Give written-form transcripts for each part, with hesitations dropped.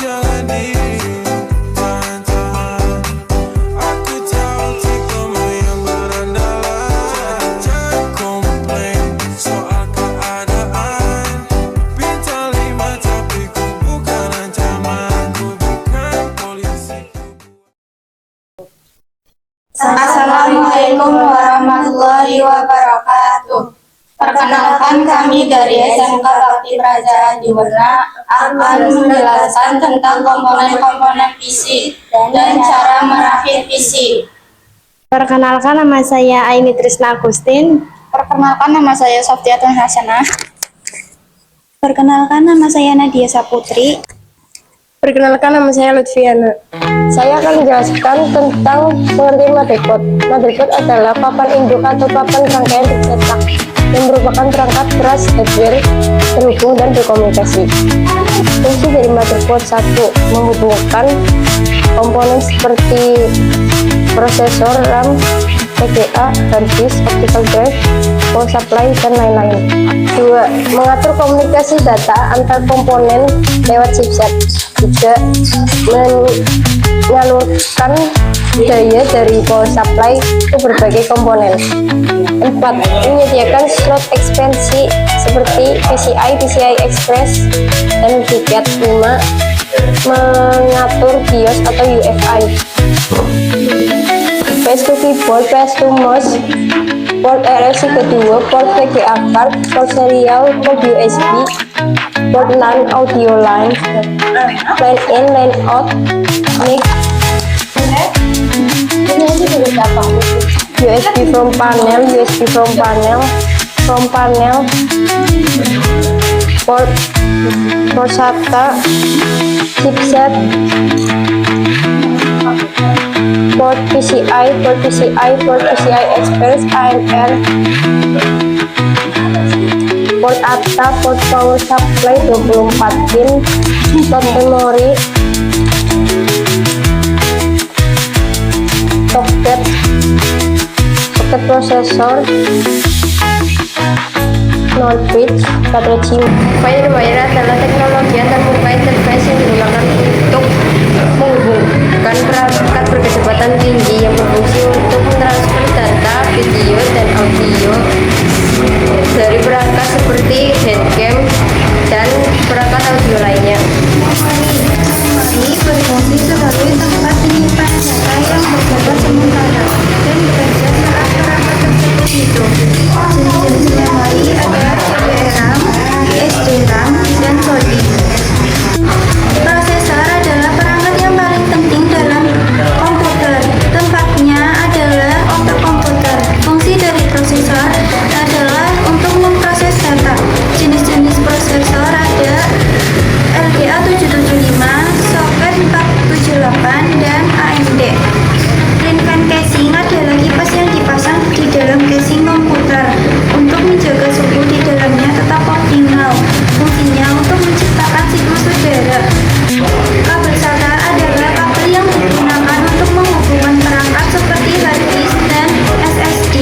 jalan diri, tahan-tahan. Aku tahu tipemu yang berandalan. Jangan komplain soal keadaan. Bintang 5 tapi ku bukan ancaman. Ku bukan polisi. Assalamualaikum warahmatullahi wabarakatuh. Perkenalkan, kami dari SMK Bakti Praja Adiwarna akan menjelaskan tentang komponen-komponen PC dan cara merakit PC. Perkenalkan, nama saya Aini Trisna Agustin. Perkenalkan, nama saya Softiatun Hasanah. Perkenalkan, nama saya Nadia Saputri. Perkenalkan, nama saya Lutfiana. Saya akan menjelaskan tentang pengertian motherboard. Motherboard adalah papan induk atau papan rangkaian cetak yang merupakan perangkat keras hardware terhubung dan berkomunikasi. Fungsi dari motherboard: 1. Menghubungkan komponen seperti prosesor, RAM, VGA, hard disk, optical drive, power supply, dan lain-lain. 2. Mengatur komunikasi data antar komponen lewat chipset. 3. Menyalurkan daya dari power supply ke berbagai komponen. 4. Menyediakan slot ekspansi seperti PCI Express, dan VGA. 5. Mengatur BIOS atau UEFI. PS2 keyboard, PS2 mouse, port RFC kedua, port VGA card, port serial, port USB, port LAN, audio line, line in, line out, mic, USB from panel, port SATA, chipset, port PCI Express, AMR, port ATA, port power supply 24 pin, port memori, soket prosesor, NOR bridge, baterai SIM. Wire adalah teknologi antar mobile device yang digunakan untuk menghubungkan perangkat berkecepatan tinggi yang berfungsi untuk mentransfer data, video, dan audio dari perangkat seperti handcam dan perangkat audio lainnya. Ini berfungsi sebagai tempat penyimpanan data yang berjabat sementara dan bekerja saat perangkat tersebut hidup. Jenis-jenis memori ada CD-RAM, SD-RAM, dan SODI. Prosesor adalah perangkat yang paling penting dalam komputer. Tempatnya adalah otak komputer. Fungsi dari prosesor adalah untuk memproses data. Jenis-jenis prosesor ada LGA 775, soket 478, dan AMD. Clean fan casing adalah kipas yang dipasang di dalam casing komputer untuk menjaga suhu di dalamnya tetap optimal. Fungsinya untuk menciptakan siklus udara. Kabel SATA adalah kabel yang digunakan untuk menghubungkan perangkat seperti hard disk dan SSD.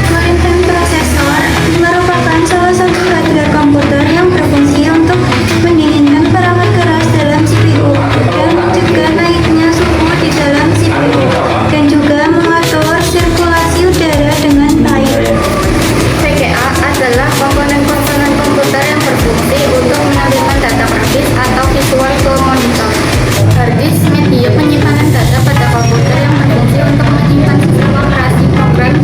Cooling fan processor merupakan salah satu hardware komputer yang berfungsi untuk mendinginkan perangkat keras dalam CPU dan mencegah naiknya suhu di dalam CPU dan juga mengatur sirkulasi udara dengan baik. VGA adalah komponen-komponen komputer yang berfungsi untuk menampilkan data grafis atau visual ke monitor. Hard disk media penyimpanan data pada komputer yang berfungsi untuk menyimpan sistem operasi, program,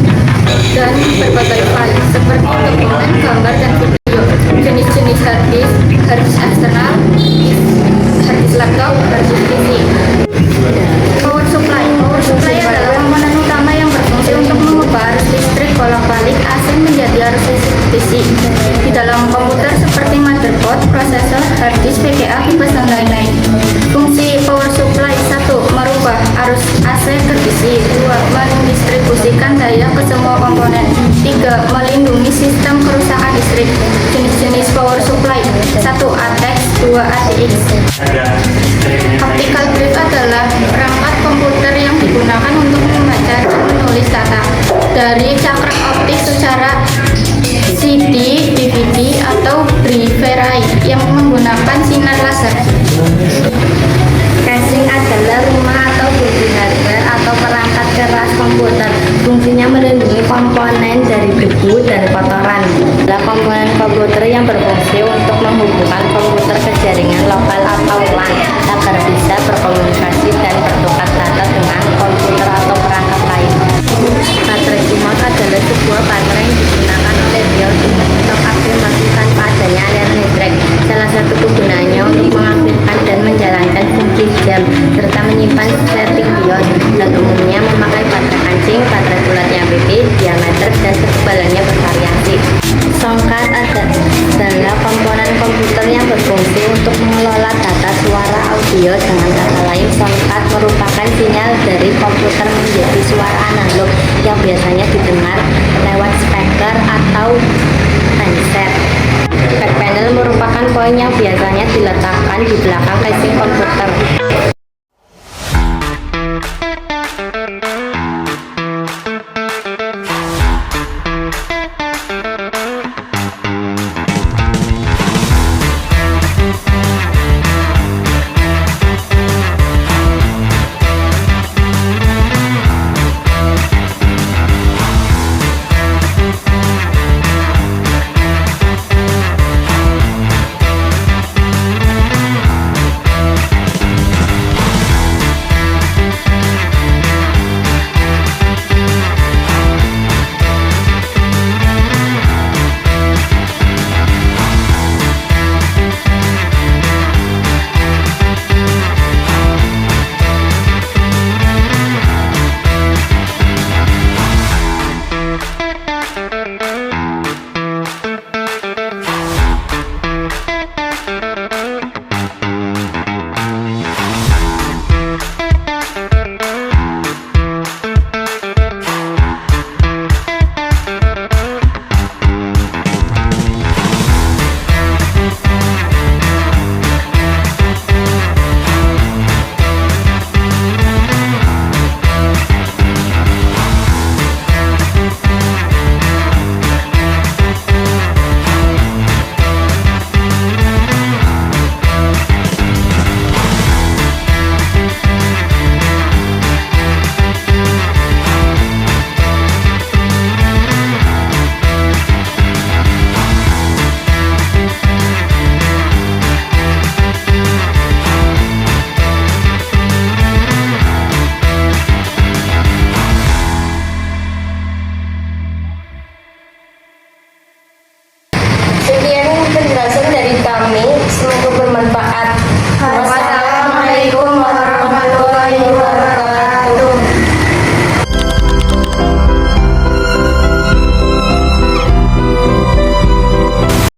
dan berbagai file seperti dokumen, gambar, dan video. Jenis-jenis hard disk eksternal, hard disk laptop, hard disk PC. Power supply adalah komponen utama yang berfungsi untuk mengubah arus listrik bolak-balik AC menjadi arus listrik DC di dalam komputer seperti motherboard, prosesor, hard disk, VGA, kipas, dan lain-lain. Fungsi power supply: 1. Merubah arus AC ke DC. 2. Mendistribusikan daya ke semua komponen. 3. Melindungi sistem kerusakan listrik. Jenis-jenis power supply: 1. ATX, 2. ATX. Optical drive adalah perangkat komputer yang digunakan untuk membaca dan menulis data dari cakram optik secara CD, DVD, atau Blu-ray yang menggunakan sinar laser. Casing adalah rumah atau bodi hardware atau perangkat keras komputer. Fungsinya melindungi komponen dari debu dan kotoran. Adalah komponen komputer yang berfungsi untuk menghubungkan komputer ke jaringan lokal atau LAN agar bisa berkomunikasi dan bertukar data dengan komputer atau perangkat lain. Baterai CMOS adalah sebuah baterai yang digunakan oleh BIOS untuk aktifasi tanpa adanya aliran listrik. Salah satu kegunaannya untuk mengaktifkan dan menjalankan fungsi jam serta menyimpan setting BIOS, dan umumnya memakai baterai kancing, baterai bulat yang tipis, diameter dan ketebalannya bervariasi. Songkat adalah komponen komputer yang berfungsi untuk mengelola data suara audio. Dengan kata lain, songkat merupakan sinyal dari komputer menjadi suara analog yang biasanya didengar lewat speaker atau handset. Back panel merupakan poin yang biasanya diletakkan di belakang casing komputer.